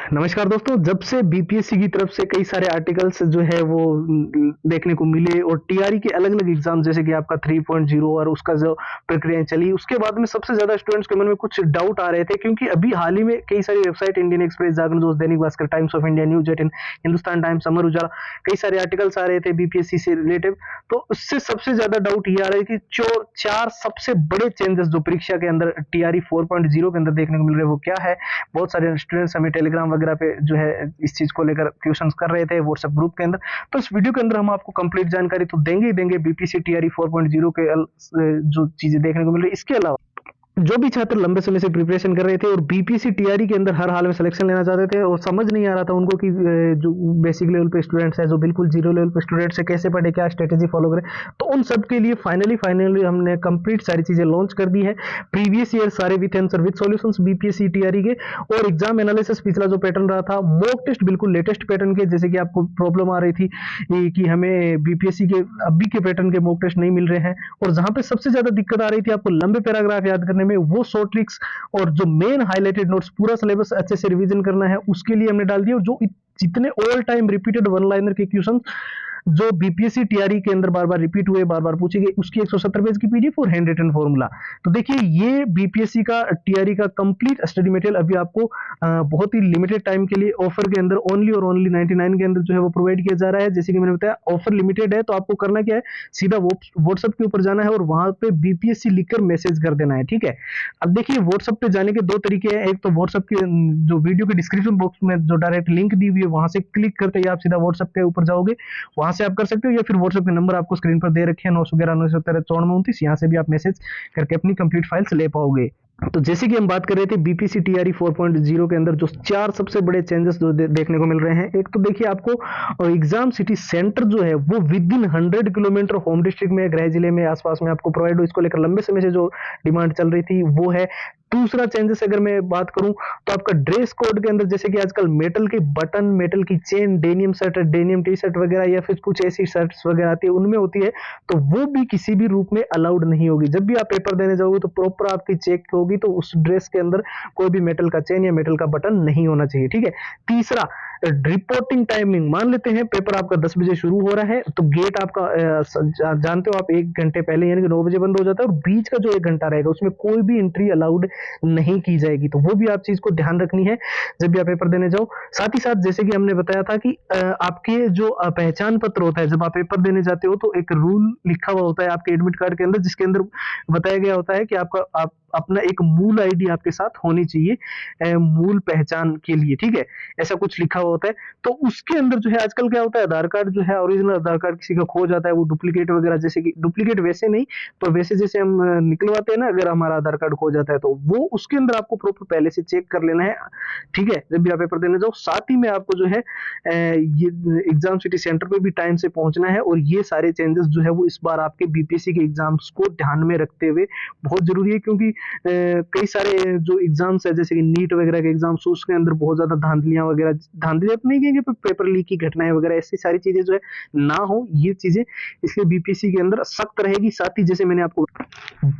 नमस्कार दोस्तों। जब से बीपीएससी की तरफ से कई सारे आर्टिकल्स जो है वो देखने को मिले और टीआरई के अलग अलग एग्जाम जैसे कि आपका 3.0 और उसका जो प्रक्रिया चली, उसके बाद में सबसे ज्यादा स्टूडेंट्स के मन में कुछ डाउट आ रहे थे, क्योंकि अभी हाल ही में कई सारी वेबसाइट, इंडियन एक्सप्रेस, जागरण दोस्त, Dainik Bhaskar, Times of India, news 18, Hindustan Times, Amar Ujala, कई सारे आर्टिकल्स आ रहे थे बीपीएससी से रिलेटेड। तो उससे सबसे ज्यादा डाउट ये आ रहा है कि जो चार सबसे बड़े चेंजेस जो परीक्षा के अंदर टीआरई 4.0 के अंदर देखने को मिल रहे हैं वो क्या है। बहुत सारे स्टूडेंट्स हमें टेलीग्राम वगैरह पे जो है इस चीज को लेकर क्वेश्चंस कर रहे थे व्हाट्सएप ग्रुप के अंदर। तो इस वीडियो के अंदर हम आपको कंप्लीट जानकारी तो देंगे ही देंगे बीपीएससी टीआरई 4.0 के जो चीजें देखने को मिल रही है। इसके अलावा जो भी छात्र लंबे समय से प्रिपरेशन कर रहे थे और बीपीएससी टीआरई के अंदर हर हाल में सिलेक्शन लेना चाहते थे और समझ नहीं आ रहा था उनको कि जो बेसिक लेवल पे स्टूडेंट्स है, जो बिल्कुल जीरो लेवल पे स्टूडेंट्स है, कैसे पढ़े, क्या स्ट्रेटेजी फॉलो करें, तो उन सब के लिए फाइनली हमने कंप्लीट सारी चीजें लॉन्च कर दी है। प्रीवियस ईयर सारे with answer with solutions BPSC TRE के, और एग्जाम एनालिसिस पिछला जो पैटर्न रहा था, मॉक टेस्ट बिल्कुल लेटेस्ट पैटर्न के, जैसे कि आपको प्रॉब्लम आ रही थी कि हमें बीपीएससी के अभी के पैटर्न के मॉक टेस्ट नहीं मिल रहे हैं, और जहां पे सबसे ज्यादा दिक्कत आ रही थी आपको लंबे पैराग्राफ याद करने में, वो शॉर्ट ट्रिक्स और जो मेन हाइलाइटेड नोट्स, पूरा सिलेबस अच्छे से रिवीजन करना है, उसके लिए हमने डाल दिया। और जो जितने all time repeated one liner के क्वेश्चन जो बीपीएससी टीआरई के अंदर बार बार रिपीट हुए, बार बार पूछे गए, उसकी 170 पेज की पीडीएफ और हैंड रिटन फॉर्मूला। तो देखिए ये बीपीएससी का टीआरई का कंप्लीट स्टडी मटेरियल अभी आपको बहुत ही लिमिटेड टाइम के लिए ऑफर के अंदर ओनली और ओनली 99 के अंदर जो है वो प्रोवाइड किया जा रहा है। जैसे कि मैंने बताया ऑफर लिमिटेड है, तो आपको करना क्या है, सीधा व्हाट्सएप के ऊपर जाना है और वहां पे बीपीएससी लिखकर मैसेज कर देना है, ठीक है। अब देखिए व्हाट्सएप पे जाने के दो तरीके हैं। एक तो व्हाट्सएप के जो वीडियो के डिस्क्रिप्शन बॉक्स में जो डायरेक्ट लिंक दी हुई है, वहां से क्लिक करते ही आप सीधा व्हाट्सएप के ऊपर जाओगे, वहां से आप कर सकते हो, या फिर व्हाट्सएप के नंबर आपको स्क्रीन पर दे रखे हैं 911-913-9429, यहाँ से भी आप मैसेज करके अपनी कंप्लीट फाइल्स ले पाओगे। तो जैसे कि हम बात कर रहे थे बीपीएससी टीआरई 4.0 के अंदर जो चार सबसे बड़े चेंजेस जो देखने को मिल रहे हैं। एक तो देखिए आपको एग्जाम सिटी सेंटर जो है वो with in 100 kilometre home district में, गृह जिले में, आसपास में आपको प्रोवाइड हो। इसको लेकर लंबे समय से जो डिमांड चल रही थी वो है। दूसरा चेंजेस अगर मैं बात करूं तो आपका ड्रेस कोड के अंदर, जैसे कि आजकल मेटल के बटन, मेटल की chain, denim shirt, denim T shirt वगैरह, या फिर कुछ ऐसी शर्ट्स वगैरह आती है उनमें होती है, तो वो भी किसी भी रूप में अलाउड नहीं होगी। जब भी आप पेपर देने जाओगे तो प्रॉपर आपकी चेक होगी, तो उस ड्रेस के अंदर कोई भी मेटल का चेन या मेटल का बटन नहीं होना चाहिए, ठीक है। तीसरा रिपोर्टिंग टाइमिंग, मान लेते हैं पेपर आपका 10 बजे शुरू हो रहा है, तो गेट आपका जानते हो आप 1 घंटे पहले यानी कि 9 बजे बंद हो जाता है, और बीच का जो 1 घंटा रहेगा उसमें कोई भी एंट्री अलाउड नहीं की जाएगी। तो वो भी आप चीज को ध्यान रखनी है जब भी आप पेपर देने जाओ। साथ ही साथ जैसे कि हमने बताया था कि आपके जो पहचान पत्र होता है, जब आप पेपर देने जाते हो तो एक रूल लिखा हुआ होता है आपके एडमिट कार्ड के अंदर, जिसके अंदर बताया गया होता है कि आपका आप अपना एक मूल आईडी आपके साथ होनी चाहिए मूल पहचान के लिए, ठीक है, ऐसा कुछ लिखा हुआ होता है। तो उसके अंदर जो है आजकल क्या होता है, आधार कार्ड जो है ओरिजिनल आधार कार्ड किसी का खो जाता है, वो डुप्लीकेट वगैरह, जैसे कि डुप्लीकेट वैसे नहीं, तो वैसे जैसे हम निकलवाते हैं ना, अगर हमारा आधार कार्ड खो जाता है तो वो उसके अंदर आपको प्रॉपर पहले से चेक कर लेना है, ठीक है, जब भी आप पेपर देने जाओ। साथ ही में आपको जो है ये एग्जाम सिटी सेंटर पे भी टाइम से पहुंचना है, और ये सारे चेंजेस जो है वो इस बार आपके बीपीएससी के एग्जाम्स को ध्यान में रखते हुए बहुत जरूरी है, क्योंकि कई सारे जो एग्जाम्स है जैसे कि नीट वगैरह के एग्जाम्स, उसके अंदर बहुत ज्यादा धांधलियां वगैरह, धांधलियां नहीं कहेंगे पर पेपर लीक की घटनाएं वगैरह, ऐसी सारी चीजें जो है ना हो, ये चीजें इसलिए बीपीएससी के अंदर सख्त रहेगी। साथ ही जैसे मैंने आपको,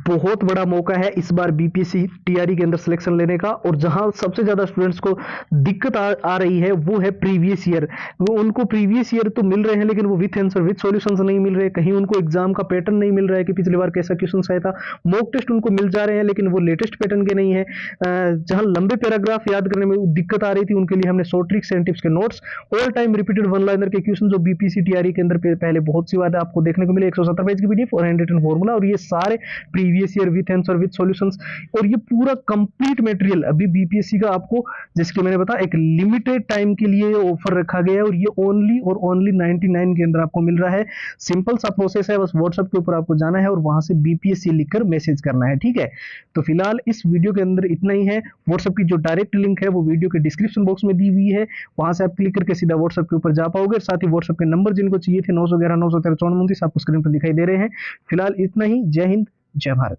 बहुत बड़ा मौका है इस बार बीपीएससी टीआरई के अंदर सिलेक्शन लेने का, और जहां सबसे ज्यादा स्टूडेंट्स को दिक्कत आ रही है वो है प्रीवियस ईयर। वो उनको प्रीवियस ईयर तो मिल रहे हैं, लेकिन वो विथ आंसर विथ सॉल्यूशंस नहीं मिल रहे, कहीं उनको एग्जाम का पैटर्न नहीं मिल रहा है कि पिछली बार कैसा क्वेश्चन आया था। मॉक टेस्ट उनको मिल जा रहे हैं, लेकिन वो लेटेस्ट पैटर्न के नहीं है। जहां लंबे पैराग्राफ याद करने में दिक्कत आ रही थी, उनके लिए हमने शॉर्ट ट्रिक्स एंड टिप्स के notes, all time repeated one liner के क्वेश्चन जो बीपीएससी टीआरई के अंदर पहले बहुत सी बात आपको देखने को मिले, 170 पेज की पीडीएफ और हैंड रिटन फॉर्मूला, और ये सारे previous year with answer with solutions, और ये पूरा कंप्लीट मटेरियल अभी बीपीएससी का आपको, जिसके मैंने बताया एक लिमिटेड टाइम के लिए ऑफर रखा गया है, और ये ओनली और ओनली 99 के अंदर आपको मिल रहा है। सिंपल सा प्रोसेस है, बस व्हाट्सएप के ऊपर आपको जाना है और वहां से बीपीएससी लिखकर मैसेज करना है, ठीक है। तो फिलहाल इस वीडियो के अंदर इतना ही है। व्हाट्सएप की जो डायरेक्ट लिंक है वो वीडियो के डिस्क्रिप्शन बॉक्स में दी हुई है, वहां से आप क्लिक करके सीधा व्हाट्सएप के ऊपर जा पाओगे। साथ ही व्हाट्सएप के नंबर जिनको चाहिए थे 911-913-9429 आपको स्क्रीन पर दिखाई दे रहे हैं। फिलहाल इतना ही। जय हिंद, जय भारत।